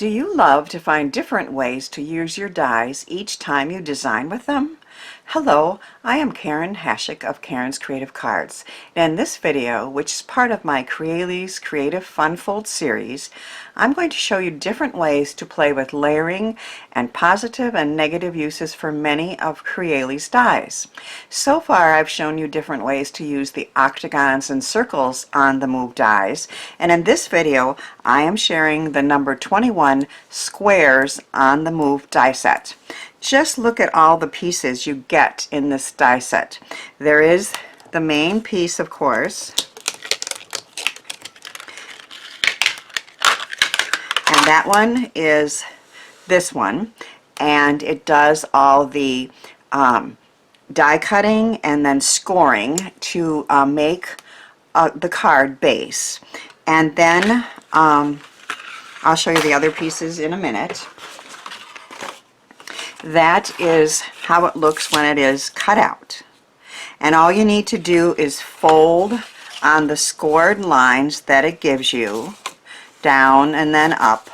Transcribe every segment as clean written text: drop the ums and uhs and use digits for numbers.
Do you love to find different ways to use your dies each time you design with them? Hello, I am Karen Hashik of Karen's Creative Cards. And in this video, which is part of my Crealies Creative Fun Fold series, I'm going to show you different ways to play with layering and positive and negative uses for many of Crealies dies. So far I've shown you different ways to use the octagons and circles on the move dies, and in this video I am sharing the number 21 squares on the move die set. Just look at all the pieces you get in this die set. There is the main piece, of course, and that one is this one, and it does all the die cutting and then scoring to make the card base. And then I'll show you the other pieces in a minute. That is how it looks when it is cut out. And all you need to do is fold on the scored lines that it gives you, down and then up,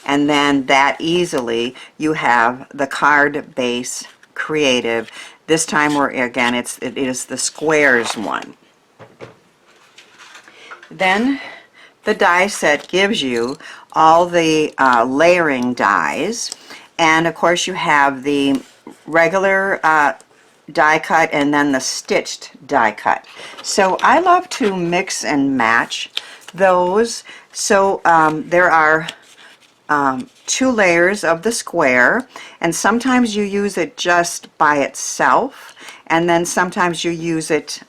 and then that easily you have the card base creative. This time it is the squares one. Then the die set gives you all the layering dies. And of course you have the regular die cut and then the stitched die cut. So I love to mix and match those. So there are 2 layers of the square, and sometimes you use it just by itself, and then sometimes you use it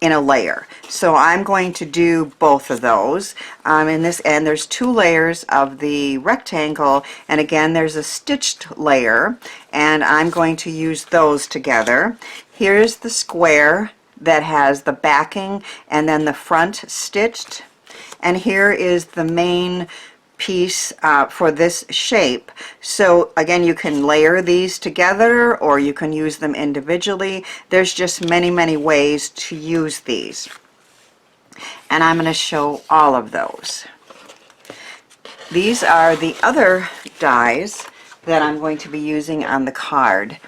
in a layer. So I'm going to do both of those in this, and there's 2 layers of the rectangle, and again there's a stitched layer, and I'm going to use those together. Here's the square that has the backing and then the front stitched, and here is the main piece for this shape. So again, you can layer these together or you can use them individually. There's just many ways to use these, and I'm going to show all of those. These are the other dies that I'm going to be using on the card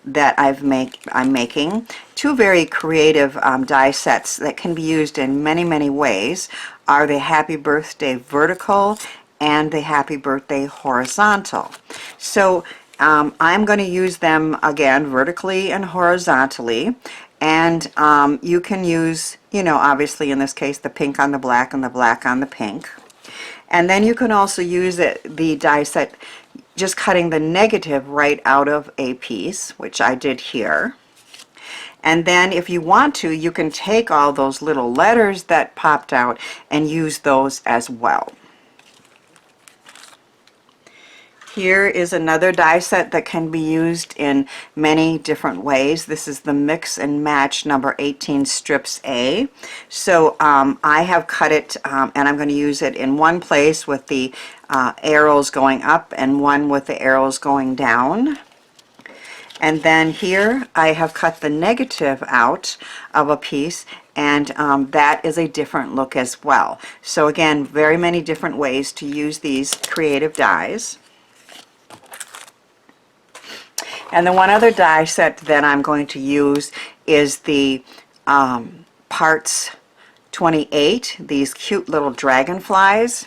that I'm making. 2 very creative die sets that can be used in many ways are the Happy Birthday Vertical and the Happy Birthday Horizontal. So I'm going to use them again vertically and horizontally, and you can use, obviously in this case the pink on the black and the black on the pink. And then you can also use the die set just cutting the negative right out of a piece, which I did here. And then if you want to, you can take all those little letters that popped out and use those as well. Here is another die set that can be used in many different ways. This is the Mix and Match number 18 strips A. So I have cut it and I'm going to use it in one place with the arrows going up and one with the arrows going down. And then here I have cut the negative out of a piece, and that is a different look as well. So again, very many different ways to use these creative dies. And the one other die set that I'm going to use is the Parts 28, these cute little dragonflies.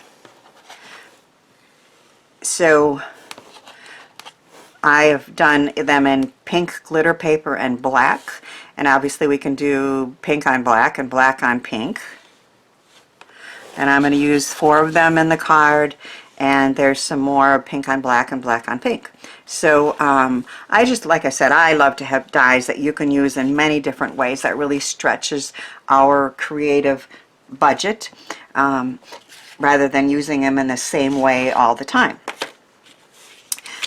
So I have done them in pink glitter paper and black, and obviously we can do pink on black and black on pink. And I'm going to use 4 of them in the card, and there's some more pink on black and black on pink. So I just, like I said, I love to have dies that you can use in many different ways. That really stretches our creative budget rather than using them in the same way all the time.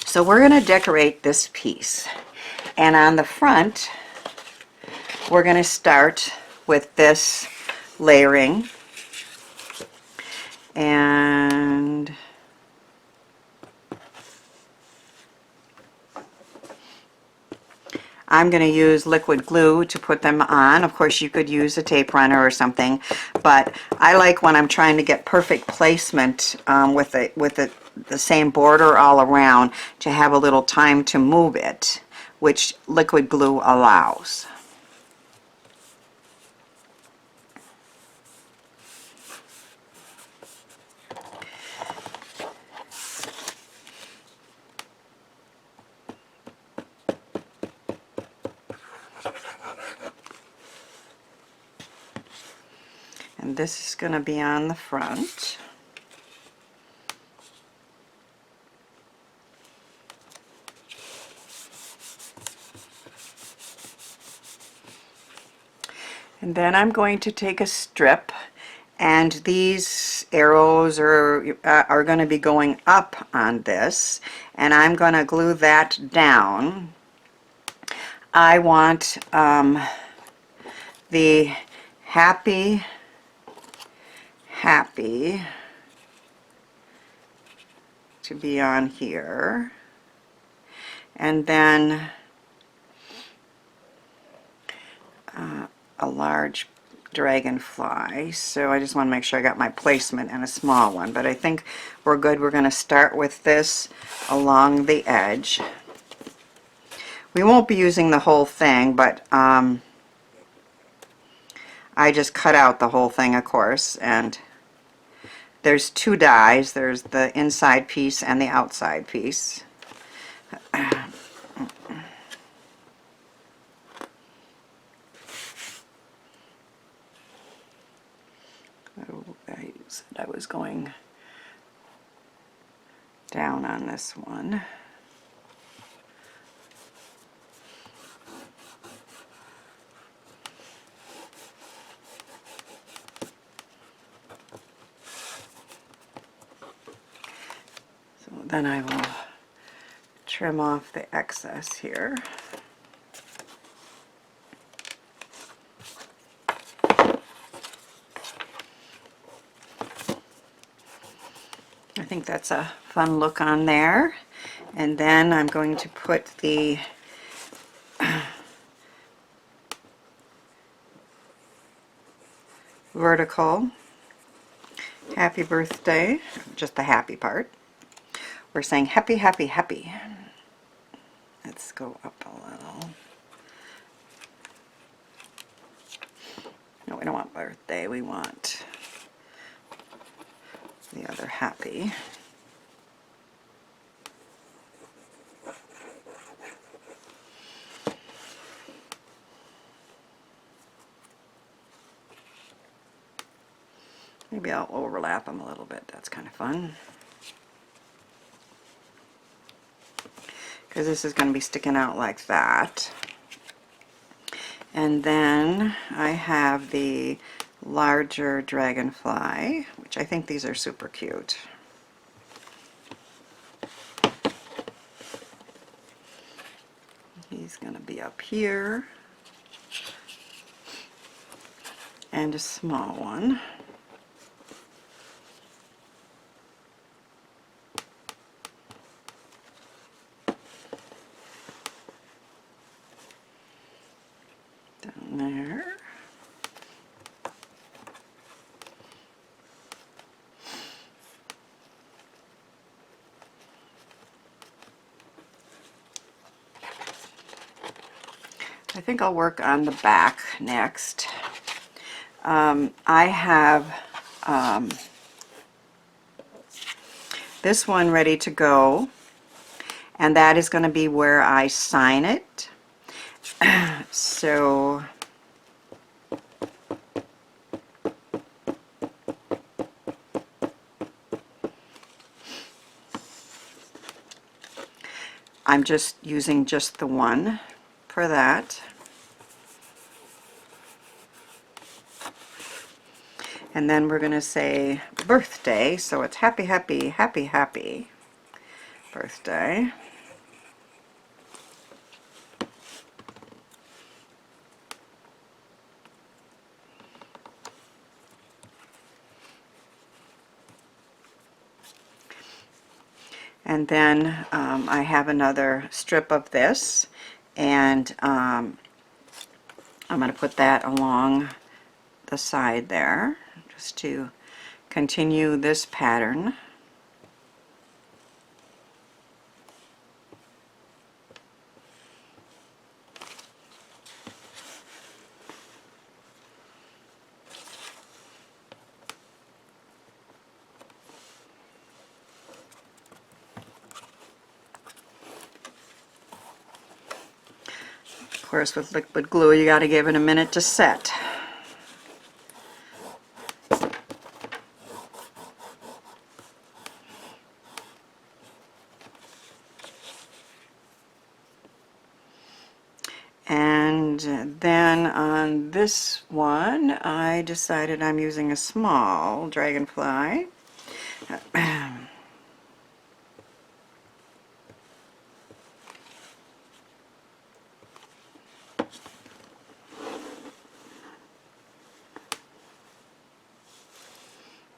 So we're going to decorate this piece, and on the front we're going to start with this layering, and I'm going to use liquid glue to put them on. Of course you could use a tape runner or something, but I like when I'm trying to get perfect placement with the the same border all around to have a little time to move it, which liquid glue allows. And this is going to be on the front. And then I'm going to take a strip, and these arrows are going to be going up on this, and I'm going to glue that down. I want the happy to be on here, and then a large dragonfly. So I just want to make sure I got my placement and a small one, but I think we're good. We're going to start with this along the edge. We won't be using the whole thing, but I just cut out the whole thing, of course, and there's two dies. There's the inside piece and the outside piece. I said I was going down on this one. So then I will trim off the excess here. I think that's a fun look on there. And then I'm going to put the vertical happy birthday, just the happy part. We're saying happy, happy, happy. Let's go up a little. No, we don't want birthday, we want the other happy. Maybe I'll overlap them a little bit. That's kind of fun. Because this is going to be sticking out like that. And then I have the larger dragonfly, which I think these are super cute. He's going to be up here. And a small one. Down there. I think I'll work on the back next. I have this one ready to go, and that is going to be where I sign it. So I'm just using just the one for that. And then we're going to say birthday, so it's happy, happy, happy, happy birthday. And then I have another strip of this, and I'm going to put that along the side there, just to continue this pattern. course, with liquid glue, you got to give it a minute to set. And then on this one, I decided I'm using a small dragonfly.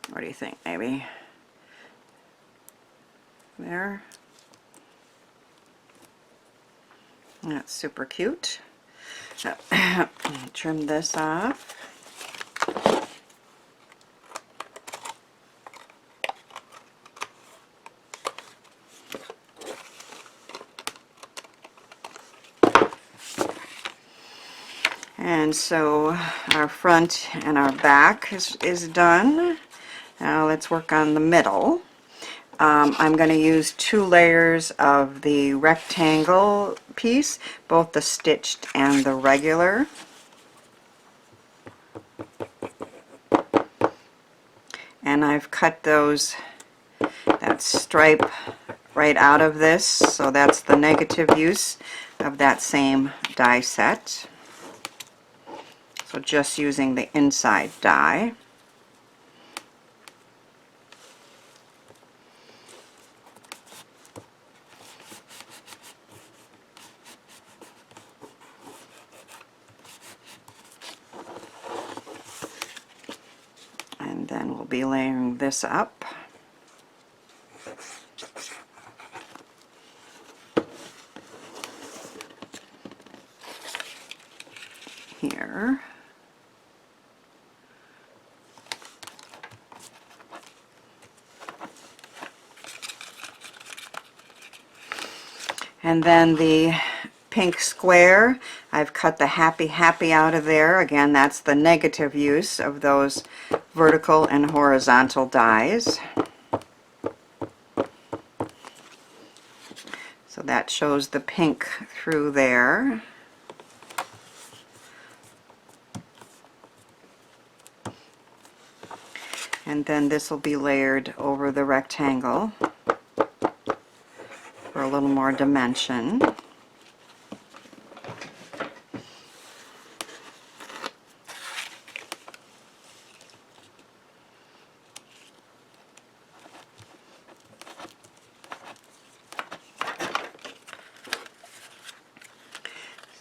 What do you think? Maybe there? That's super cute. Trim this off. And so our front and our back is done. Now let's work on the middle. I'm going to use 2 layers of the rectangle piece, both the stitched and the regular. And I've cut that stripe right out of this, so that's the negative use of that same die set. So just using the inside die. And then we'll be layering this up. Here. And then the pink square, I've cut the happy happy out of there. Again, that's the negative use of those vertical and horizontal dies. So that shows the pink through there. And then this will be layered over the rectangle for a little more dimension.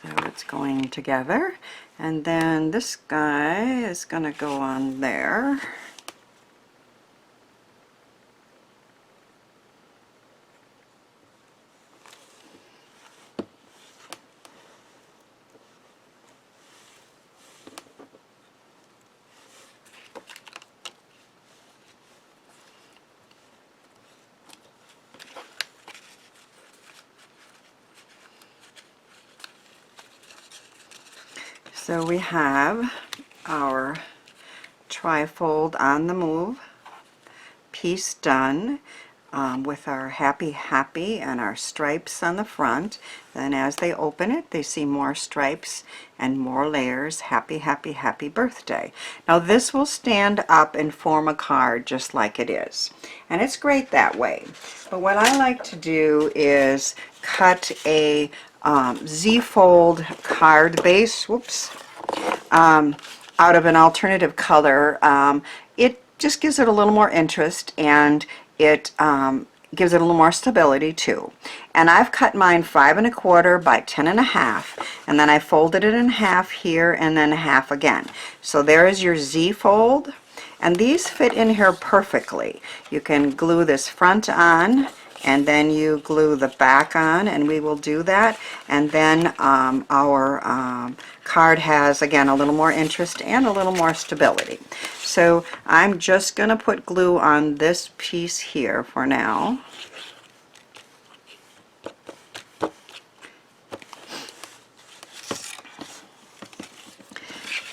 So it's going together. And then this guy is going to go on there. So we have our trifold on the move piece done with our happy happy and our stripes on the front. Then as they open it, they see more stripes and more layers. Happy happy happy birthday. Now this will stand up and form a card just like it is, and it's great that way. But what I like to do is cut a Z-fold card base, out of an alternative color. It just gives it a little more interest, and it gives it a little more stability too. And I've cut mine 5 1/4 by 10 1/2, and then I folded it in half here and then half again. So there is your Z-fold, and these fit in here perfectly. You can glue this front on, and then you glue the back on, and we will do that. And then our card has, again, a little more interest and a little more stability. So I'm just going to put glue on this piece here for now.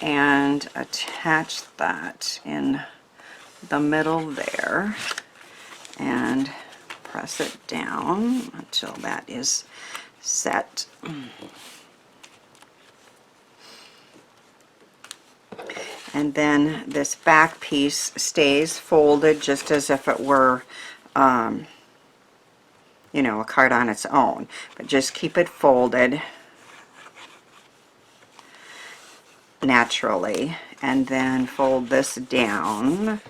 And attach that in the middle there, and press it down until that is set. And then this back piece stays folded just as if it were, you know, a card on its own. But just keep it folded naturally. And then fold this down.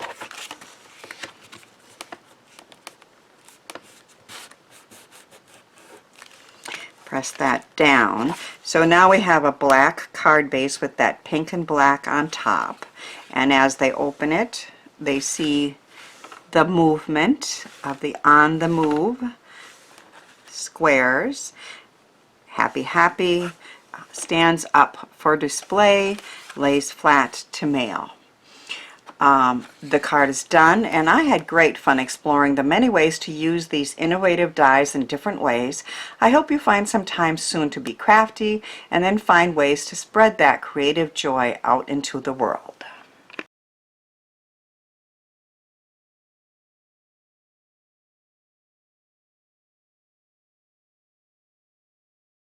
Press that down. So now we have a black card base with that pink and black on top. And as they open it, they see the movement of the On the Move squares. Happy, happy, stands up for display, lays flat to mail. The card is done, and I had great fun exploring the many ways to use these innovative dies in different ways. I hope you find some time soon to be crafty and then find ways to spread that creative joy out into the world.